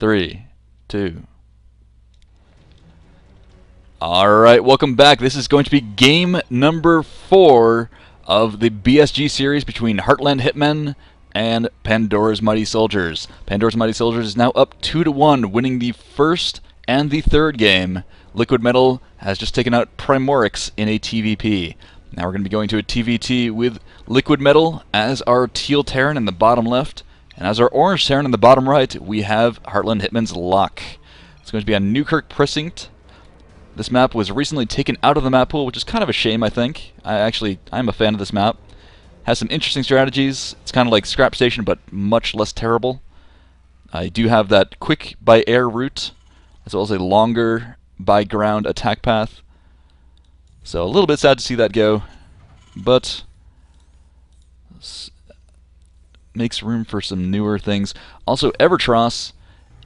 3, 2. Alright, welcome back. This is going to be game number 4 of the BSG series between Heartland Hitmen and Pandora's Mighty Soldiers. Pandora's Mighty Soldiers is now up 2-1, winning the first and the third game. Liquid Metal has just taken out Primorix in a TVP. Now we're going to be going to a TVT with Liquid Metal as our teal Terran in the bottom left, and as our orange Terran in the bottom right, we have Heartland Hitmen's Lock. It's going to be on Newkirk Precinct. This map was recently taken out of the map pool, which is kind of a shame, I think. I'm a fan of this map. Has some interesting strategies. It's kind of like Scrap Station, but much less terrible. I do have that quick by air route, as well as a longer by ground attack path. So a little bit sad to see that go, but makes room for some newer things. Also, Evertross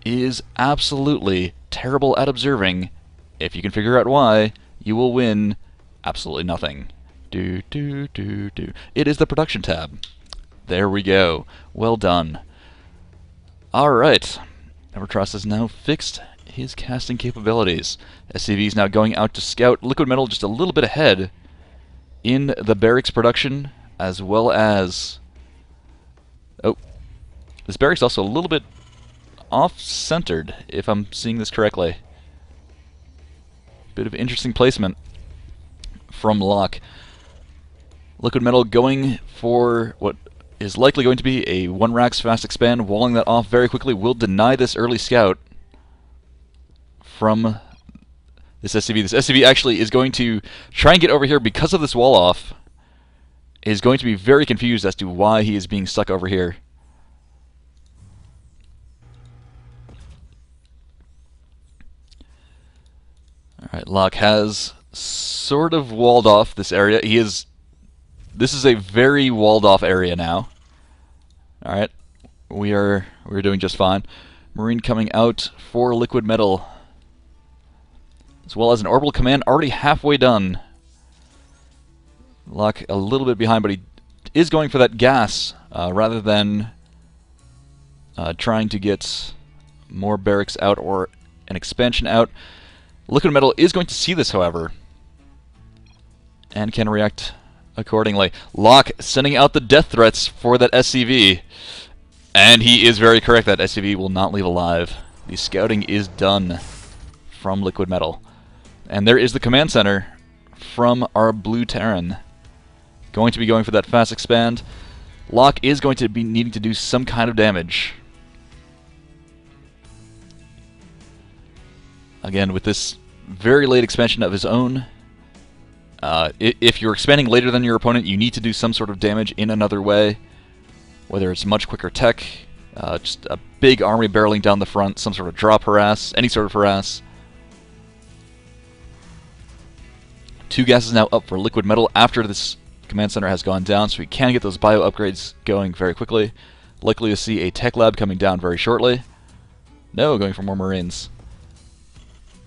is absolutely terrible at observing. If you can figure out why, you will win absolutely nothing. It is the production tab. There we go. Well done. Alright. Evertross has now fixed his casting capabilities. SCV is now going out to scout. Liquid Metal just a little bit ahead in the barracks production, as well as... Oh. This barracks also a little bit off-centered, if I'm seeing this correctly. Bit of interesting placement from Locke. Liquid Metal going for what is likely going to be a 1-Rax fast expand, walling that off very quickly, will deny this early scout from this SCV. This SCV actually is going to try and get over here because of this wall off. Is going to be very confused as to why he is being stuck over here. Alright, Locke has sort of walled off this area. This is a very walled off area now. Alright, we're doing just fine. Marine coming out for Liquid Metal, as well as an orbital command already halfway done. Locke a little bit behind, but he is going for that gas rather than trying to get more barracks out or an expansion out. Liquid Metal is going to see this, however, and can react accordingly. Locke sending out the death threats for that SCV, and he is very correct. That SCV will not leave alive. The scouting is done from Liquid Metal. And there is the command center from our blue Terran. Going to be going for that fast expand. Locke is going to be needing to do some kind of damage. Again, with this very late expansion of his own, if you're expanding later than your opponent, you need to do some sort of damage in another way. Whether it's much quicker tech, just a big army barreling down the front, some sort of drop harass, any sort of harass. 2 gases now up for Liquid Metal after this command center has gone down, so we can get those bio upgrades going very quickly. Likely to see a tech lab coming down very shortly. No, going for more Marines.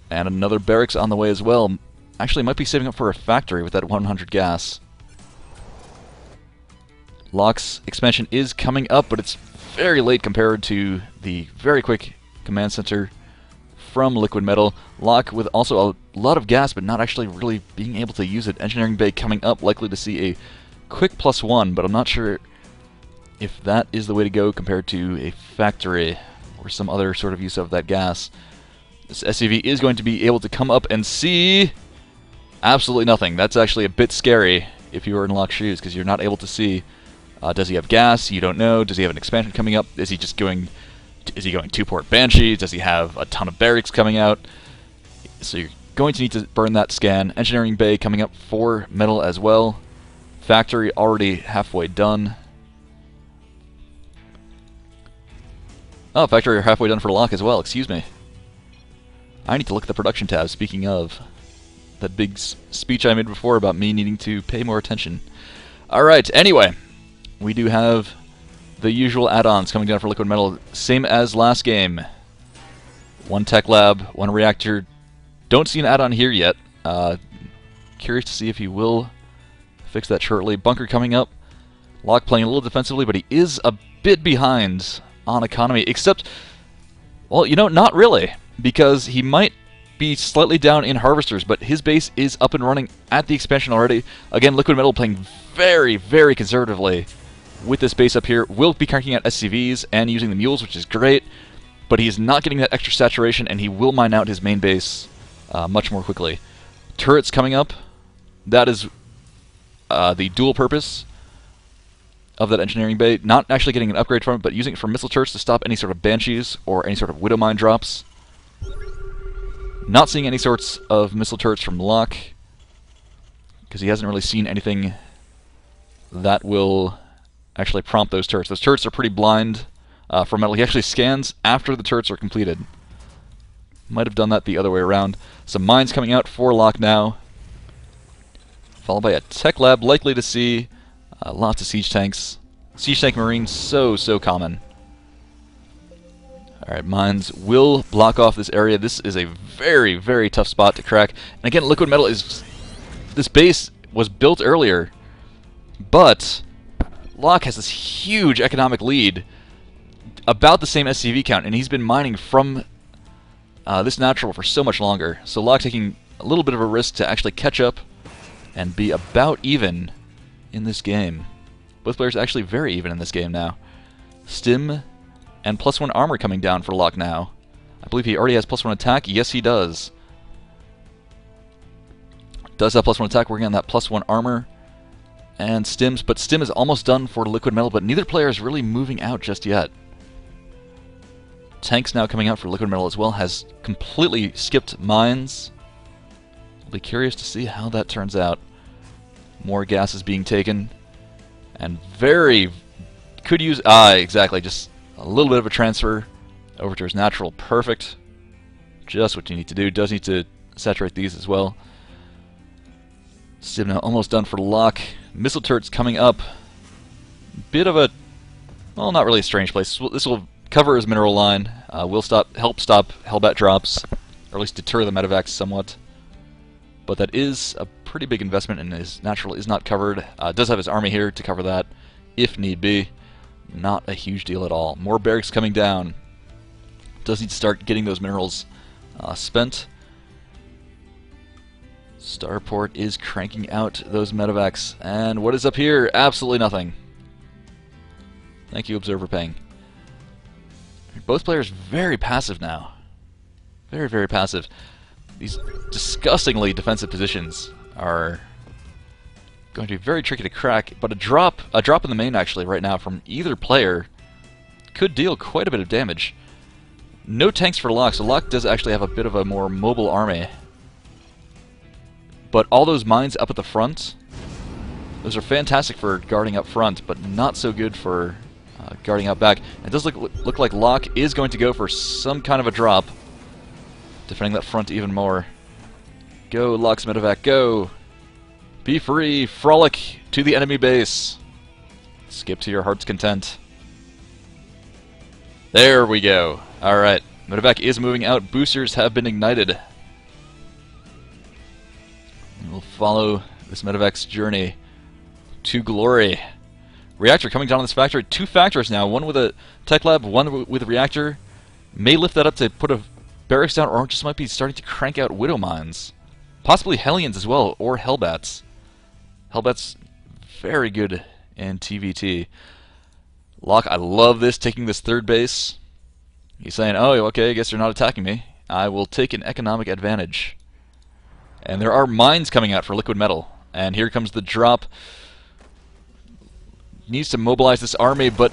And another barracks on the way as well. Actually, might be saving up for a factory with that 100 gas. Locke's expansion is coming up, but it's very late compared to the very quick command center from Liquid Metal. Locke with also a lot of gas, but not actually really being able to use it. Engineering Bay coming up, likely to see a quick +1, but I'm not sure if that is the way to go compared to a factory or some other sort of use of that gas. This SCV is going to be able to come up and see absolutely nothing. That's actually a bit scary if you were in Locke's shoes, because you're not able to see. Does he have gas? You don't know. Does he have an expansion coming up? Is he just going? Is he going 2-port Banshee? Does he have a ton of barracks coming out? So you're going to need to burn that scan. Engineering Bay coming up for Metal as well. Factory already halfway done. Oh, factory halfway done for Locke as well. Excuse me. I need to look at the production tab, speaking of that big speech I made before about me needing to pay more attention. Alright, anyway, we do have the usual add-ons coming down for Liquid Metal, same as last game. 1 tech lab, 1 reactor. Don't see an add-on here yet. Curious to see if he will fix that shortly. Bunker coming up. Locke playing a little defensively, but he is a bit behind on economy, except Well, you know, not really, because he might be slightly down in harvesters, but his base is up and running at the expansion already. Again, Liquid Metal playing very, very conservatively with this base up here. Will be cranking out SCVs and using the mules, which is great, but he's not getting that extra saturation, and he will mine out his main base much more quickly. Turrets coming up. That is the dual purpose of that engineering bay. Not actually getting an upgrade from it, but using it for missile turrets to stop any sort of banshees or any sort of widow mine drops. Not seeing any sorts of missile turrets from Locke, because he hasn't really seen anything that will actually prompt those turrets. Those turrets are pretty blind for metal. He actually scans after the turrets are completed. Might have done that the other way around. Some mines coming out for Locke now, followed by a tech lab, likely to see lots of siege tanks. Siege tank marines, so common. Alright, mines will block off this area. This is a very, very tough spot to crack. And again, Liquid Metal is... This base was built earlier, but Locke has this huge economic lead, about the same SCV count, and he's been mining from this natural for so much longer. So Locke taking a little bit of a risk to actually catch up and be about even in this game. Both players actually very even in this game now. Stim and +1 armor coming down for Locke now. I believe he already has +1 attack. Yes, he does. Does have +1 attack, working on that +1 armor. And Stims, but Stim is almost done for Liquid Metal, but neither player is really moving out just yet. Tanks now coming out for Liquid Metal as well, has completely skipped mines. I'll be curious to see how that turns out. More gas is being taken, and very could use exactly, just a little bit of a transfer over to his natural. Perfect. Just what you need to do. Does need to saturate these as well. Stim now almost done for Locke. Missile turrets coming up. Bit of a, well, not really a strange place. This will cover his mineral line. Will help stop Hellbat drops, or at least deter the medevacs somewhat. But that is a pretty big investment, and his natural is not covered. Does have his army here to cover that, if need be. Not a huge deal at all. More barracks coming down. Does need to start getting those minerals spent. Starport is cranking out those medevacs. And what is up here? Absolutely nothing. Thank you, Observer Peng. Both players very passive now. Very, very passive. These disgustingly defensive positions are going to be very tricky to crack, but a drop in the main actually right now from either player could deal quite a bit of damage. No tanks for Locke, so Locke does actually have a bit of a more mobile army. But all those mines up at the front, those are fantastic for guarding up front, but not so good for guarding out back. It does look like Locke is going to go for some kind of a drop, defending that front even more. Go, Locke's medevac, go! Be free, frolic to the enemy base. Skip to your heart's content. There we go. Alright, medevac is moving out. Boosters have been ignited. We'll follow this medevac's journey to glory. Reactor coming down on this factory. 2 factors now. One with a tech lab, one with a reactor. May lift that up to put a barracks down, or just might be starting to crank out widow mines. Possibly Hellions as well, or Hellbats. Hellbats very good in TVT. Locke, I love this, taking this third base. He's saying, oh, okay, I guess you're not attacking me. I will take an economic advantage. And there are mines coming out for Liquid Metal. And here comes the drop. Needs to mobilize this army, but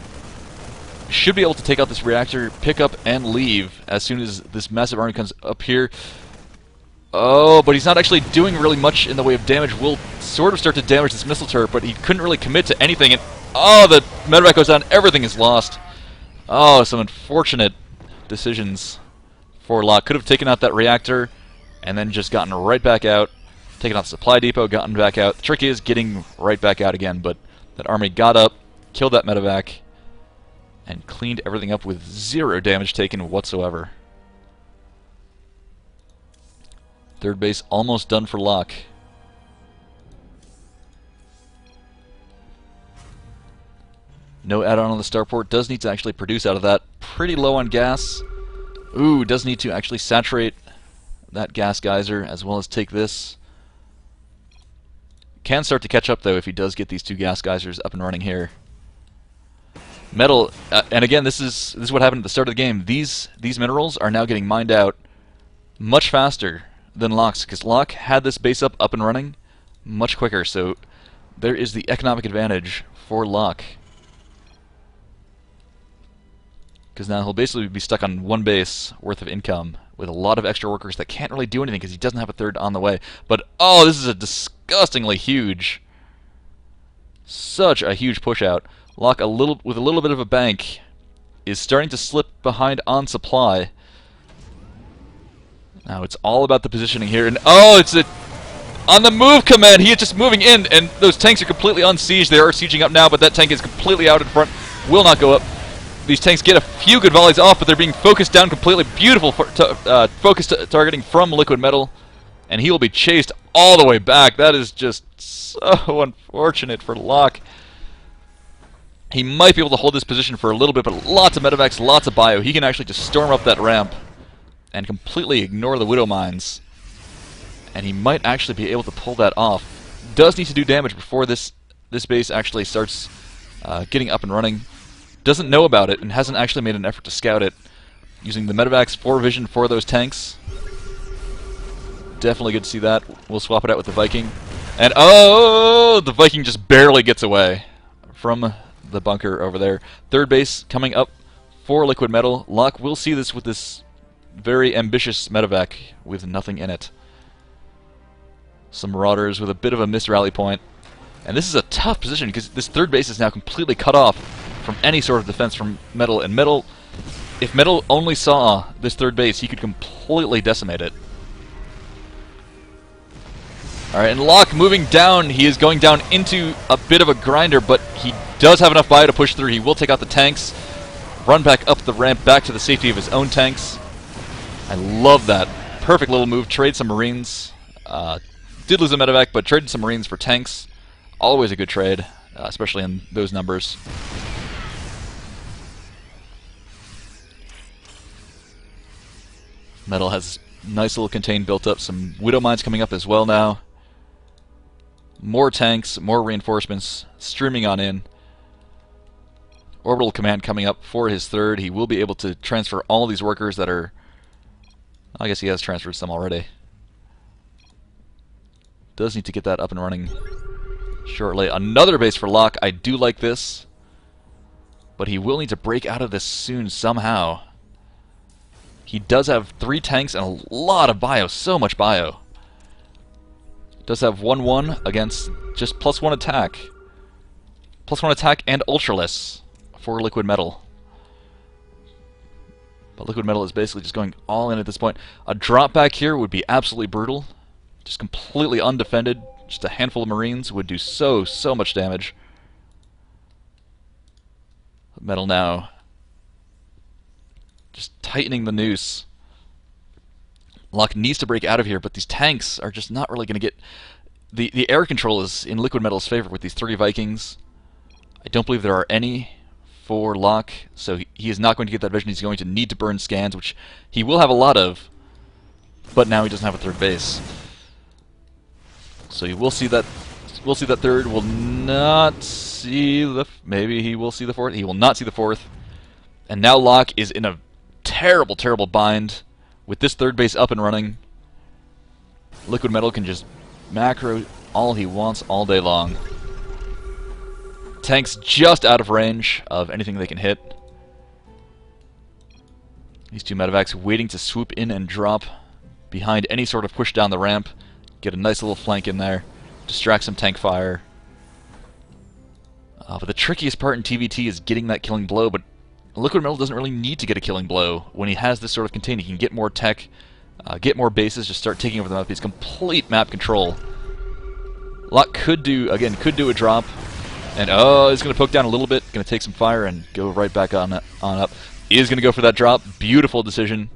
should be able to take out this reactor, pick up, and leave as soon as this massive army comes up here. Oh, but he's not actually doing really much in the way of damage. Will sort of start to damage this missile turret, but he couldn't really commit to anything. And oh, the medevac goes down. Everything is lost. Oh, some unfortunate decisions for Locke. Could have taken out that reactor and then just gotten right back out. Taken out the supply depot, gotten back out. The trick is getting right back out again, but that army got up, killed that medevac, and cleaned everything up with 0 damage taken whatsoever. Third base almost done for Locke. No add-on the starport. Does need to actually produce out of that. Pretty low on gas. Ooh, does need to actually saturate that gas geyser as well as take this. Can start to catch up though if he does get these two gas geysers up and running here. Metal, and again, this is what happened at the start of the game. These minerals are now getting mined out much faster than Locke's, because Locke had this base up and running much quicker. So there is the economic advantage for Locke, because now he'll basically be stuck on one base worth of income with a lot of extra workers that can't really do anything because he doesn't have a third on the way. But oh, this is a disgustingly huge, such a huge push out. Locke, with a little bit of a bank, is starting to slip behind on supply. Now it's all about the positioning here, and oh, it's on the move command. He is just moving in, and those tanks are completely unsieged. They are sieging up now, but that tank is completely out in front. Will not go up. These tanks get a few good volleys off, but they're being focused down completely. Beautiful focused targeting from Liquid Metal, and he will be chased all the way back. That is just so unfortunate for Locke. He might be able to hold this position for a little bit, but lots of medevacs, lots of bio. He can actually just storm up that ramp and completely ignore the Widow Mines. And he might actually be able to pull that off. Does need to do damage before this base actually starts getting up and running. Doesn't know about it and hasn't actually made an effort to scout it. Using the medevacs for vision for those tanks. Definitely good to see that. We'll swap it out with the Viking. And oh, the Viking just barely gets away from the bunker over there. Third base coming up for Liquid Metal. Locke will see this with this very ambitious medevac with nothing in it. Some Marauders with a bit of a missed rally point. And this is a tough position because this third base is now completely cut off from any sort of defense from Metal. And Metal, if Metal only saw this third base, he could completely decimate it. Alright, and Locke moving down. He is going down into a bit of a grinder, but he does have enough bio to push through. He will take out the tanks, run back up the ramp back to the safety of his own tanks. I love that. Perfect little move. Trade some Marines. Did lose a medevac, but traded some Marines for tanks. Always a good trade, especially in those numbers. Metal has nice little contain built up. Some Widow Mines coming up as well now. More tanks, more reinforcements streaming on in. Orbital Command coming up for his third. He will be able to transfer all these workers that are... I guess he has transferred some already. Does need to get that up and running shortly. Another base for Locke. I do like this. But he will need to break out of this soon somehow. He does have 3 tanks and a lot of bio. So much bio. Does have 1-1 against just +1 attack. +1 attack and ultraless for Liquid Metal. But Liquid Metal is basically just going all in at this point. A drop back here would be absolutely brutal. Just completely undefended. Just a handful of Marines would do so much damage. Metal now just tightening the noose. Locke needs to break out of here, but these tanks are just not really going to get... The air control is in Liquid Metal's favor with these 3 Vikings. I don't believe there are any for Locke, so he is not going to get that vision. He's going to need to burn scans, which he will have a lot of, but now he doesn't have a third base. So you will see that. We'll see that third. Will not see the. Maybe he will see the fourth. He will not see the fourth. And now Locke is in a terrible, terrible bind with this third base up and running. Liquid Metal can just macro all he wants all day long. Tanks just out of range of anything they can hit. These 2 medevacs waiting to swoop in and drop behind any sort of push down the ramp. Get a nice little flank in there. Distract some tank fire. But the trickiest part in TVT is getting that killing blow, but Liquid Metal doesn't really need to get a killing blow when he has this sort of contain. He can get more tech, get more bases, just start taking over the map. He's complete map control. Locke could do a drop. And oh, he's going to poke down a little bit, going to take some fire and go right back on up. Is going to go for that drop. Beautiful decision.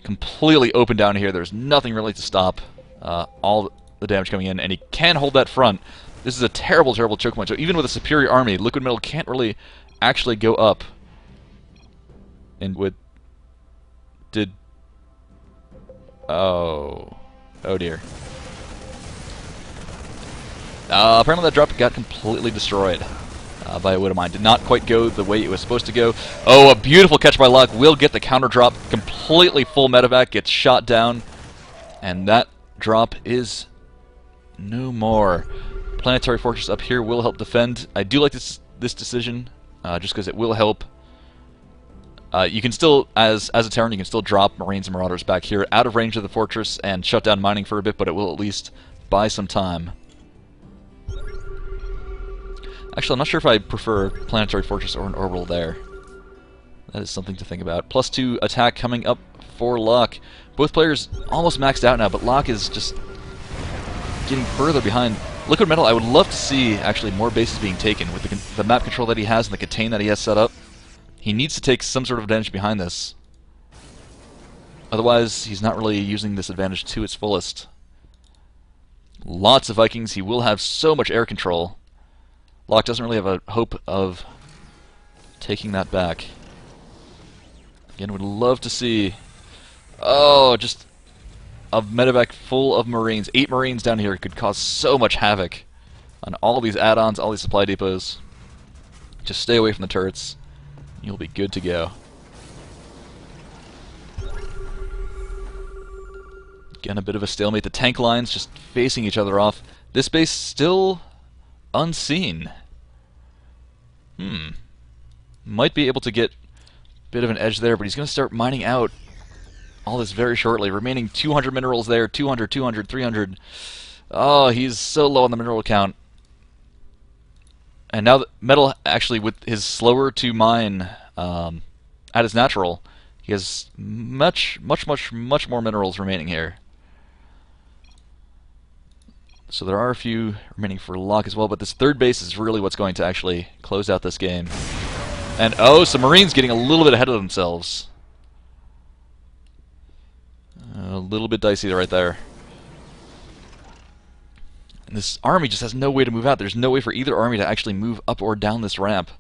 Completely open down here. There's nothing really to stop all the damage coming in, and he can hold that front. This is a terrible, terrible choke point. So even with a superior army, Liquid Metal can't really actually go up and with Did... Oh. Oh dear. Apparently that drop got completely destroyed by a Widow Mine. Did not quite go the way it was supposed to go. Oh, a beautiful catch by Luck. Will get the counter drop. Completely full medevac. Gets shot down. And that drop is no more. Planetary Fortress up here will help defend. I do like this decision, just because it will help. You can still, as a Terran, you can still drop Marines and Marauders back here out of range of the fortress and shut down mining for a bit, but it will at least buy some time. Actually, I'm not sure if I prefer Planetary Fortress or an Orbital there. That is something to think about. +2 attack coming up for Locke. Both players almost maxed out now, but Locke is just getting further behind. Liquid Metal, I would love to see actually more bases being taken with the map control that he has and the contain that he has set up. He needs to take some sort of advantage behind this. Otherwise, he's not really using this advantage to its fullest. Lots of Vikings. He will have so much air control. Locke doesn't really have a hope of taking that back. Again, would love to see... Oh, just a medevac full of Marines. 8 Marines down here could cause so much havoc on all these add-ons, all these supply depots. Just stay away from the turrets. You'll be good to go. Again, a bit of a stalemate. The tank lines just facing each other off. This base still unseen. Might be able to get a bit of an edge there, but he's going to start mining out all this very shortly. Remaining 200 minerals there. 200, 200, 300. Oh, he's so low on the mineral count. And now the Metal, actually, with his slower to mine at his natural, he has much more minerals remaining here. So there are a few remaining for Locke as well, but this third base is really what's going to actually close out this game. And oh, some Marines getting a little bit ahead of themselves. A little bit dicey right there. And this army just has no way to move out. There's no way for either army to actually move up or down this ramp.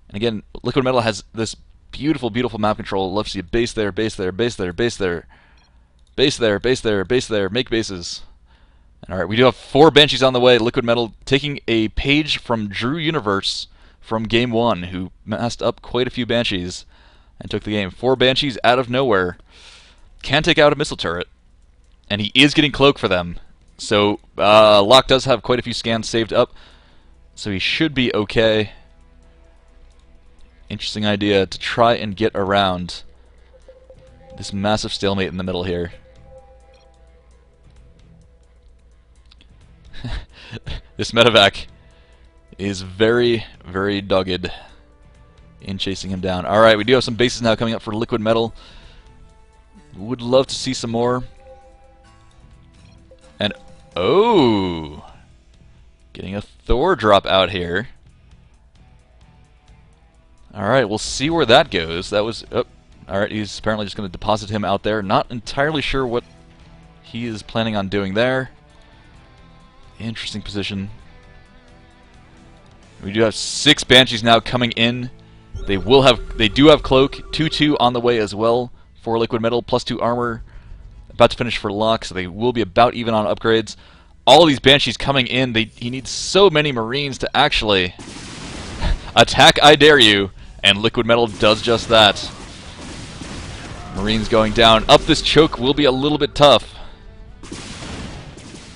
And again, Liquid Metal has this beautiful, beautiful map control. Love to see a base there, base there, base there, base there, base there, base there, base there. Make bases. Alright, we do have 4 Banshees on the way. Liquid Metal taking a page from Drew Universe from Game 1, who massed up quite a few Banshees and took the game. 4 Banshees out of nowhere. Can take out a missile turret. And he is getting Cloak for them. So, Locke does have quite a few scans saved up. So he should be okay. Interesting idea to try and get around this massive stalemate in the middle here. This medevac is very, very dogged in chasing him down. Alright, we do have some bases now coming up for Liquid Metal. Would love to see some more. And, oh! Getting a Thor drop out here. Alright, we'll see where that goes. That was... Oh, alright, he's apparently just going to deposit him out there. Not entirely sure what he is planning on doing there. Interesting position. We do have 6 Banshees now coming in. They do have Cloak. 2-2 on the way as well for Liquid Metal. +2 armor. About to finish for Locke, so they will be about even on upgrades. All these Banshees coming in. He needs so many Marines to actually attack I Dare You, and Liquid Metal does just that. Marines going down. Up this choke will be a little bit tough.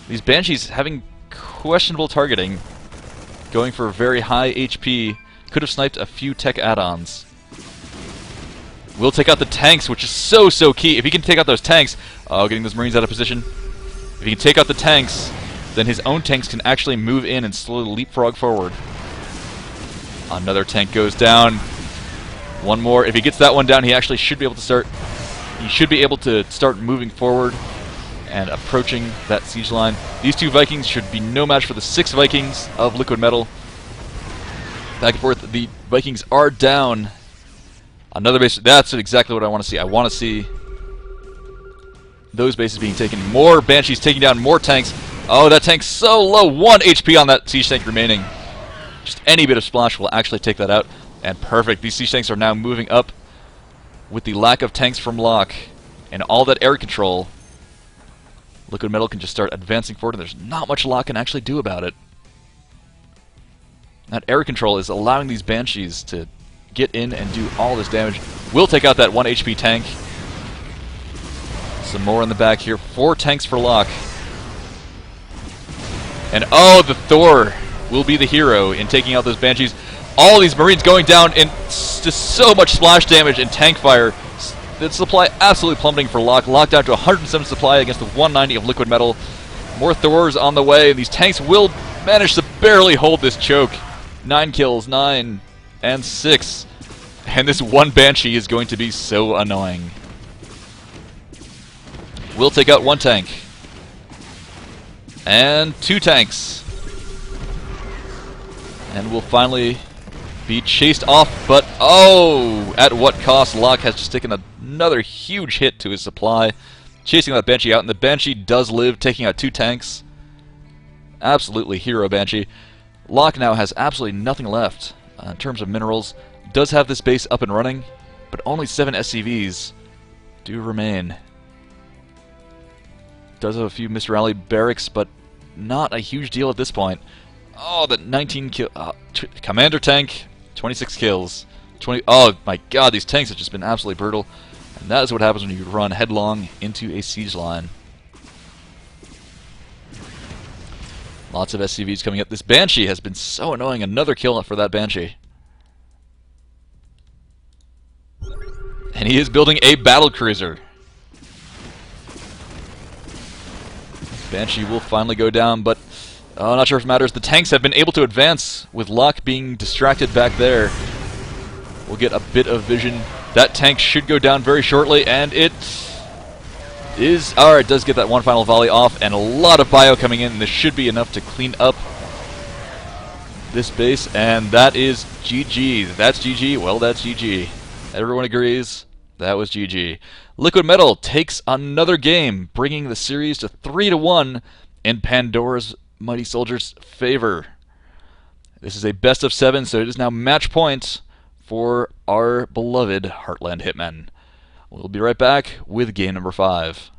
These Banshees having questionable targeting, going for very high HP, could have sniped a few tech add-ons. Will take out the tanks, which is so key. If he can take out those tanks, getting those Marines out of position. If he can take out the tanks, then his own tanks can actually move in and slowly leapfrog forward. Another tank goes down. One more. If he gets that one down, he actually should be able to start. He should be able to start moving forward and approaching that siege line. These 2 Vikings should be no match for the 6 Vikings of Liquid Metal. Back and forth. The Vikings are down. Another base. That's exactly what I want to see. I want to see those bases being taken. More Banshees taking down more tanks. Oh, that tank's so low. 1 HP on that siege tank remaining. Just any bit of splash will actually take that out. And perfect. These siege tanks are now moving up. with the lack of tanks from Locke and all that air control, Liquid Metal can just start advancing forward, and there's not much Locke can actually do about it. That air control is allowing these Banshees to get in and do all this damage. Will take out that 1 HP tank. Some more in the back here. 4 tanks for Locke. And oh, the Thor will be the hero in taking out those Banshees. All these Marines going down, and just so much splash damage and tank fire. The supply absolutely plummeting for Locke. Locke down to 107 supply against the 190 of Liquid Metal. More Thors on the way, and these tanks will manage to barely hold this choke. 9 kills, 9 and 6. And this one Banshee is going to be so annoying. We'll take out 1 tank. And 2 tanks. And we'll finally be chased off, but oh, at what cost? Locke has just taken another huge hit to his supply, chasing that Banshee out, and the Banshee does live, taking out 2 tanks. Absolutely hero Banshee. Locke now has absolutely nothing left in terms of minerals. Does have this base up and running, but only 7 SCVs do remain. Does have a few misrally barracks, but not a huge deal at this point. Oh, that 19 kill commander tank, 26 kills. Oh my god, these tanks have just been absolutely brutal. And that is what happens when you run headlong into a siege line. Lots of SCVs coming up. This Banshee has been so annoying. Another kill for that Banshee. And he is building a battle cruiser. Banshee will finally go down, but I'm not sure if it matters. The tanks have been able to advance with Locke being distracted back there. We'll get a bit of vision. That tank should go down very shortly, and it is... Alright, it does get that one final volley off, and a lot of bio coming in. This should be enough to clean up this base, and that is GG. That's GG. Well, that's GG. Everyone agrees. That was GG. Liquid Metal takes another game, bringing the series to 3-1 in Pandora's Mighty Soldiers' favor. This is a best of 7, so it is now match point for our beloved Heartland Hitmen. We'll be right back with game number 5.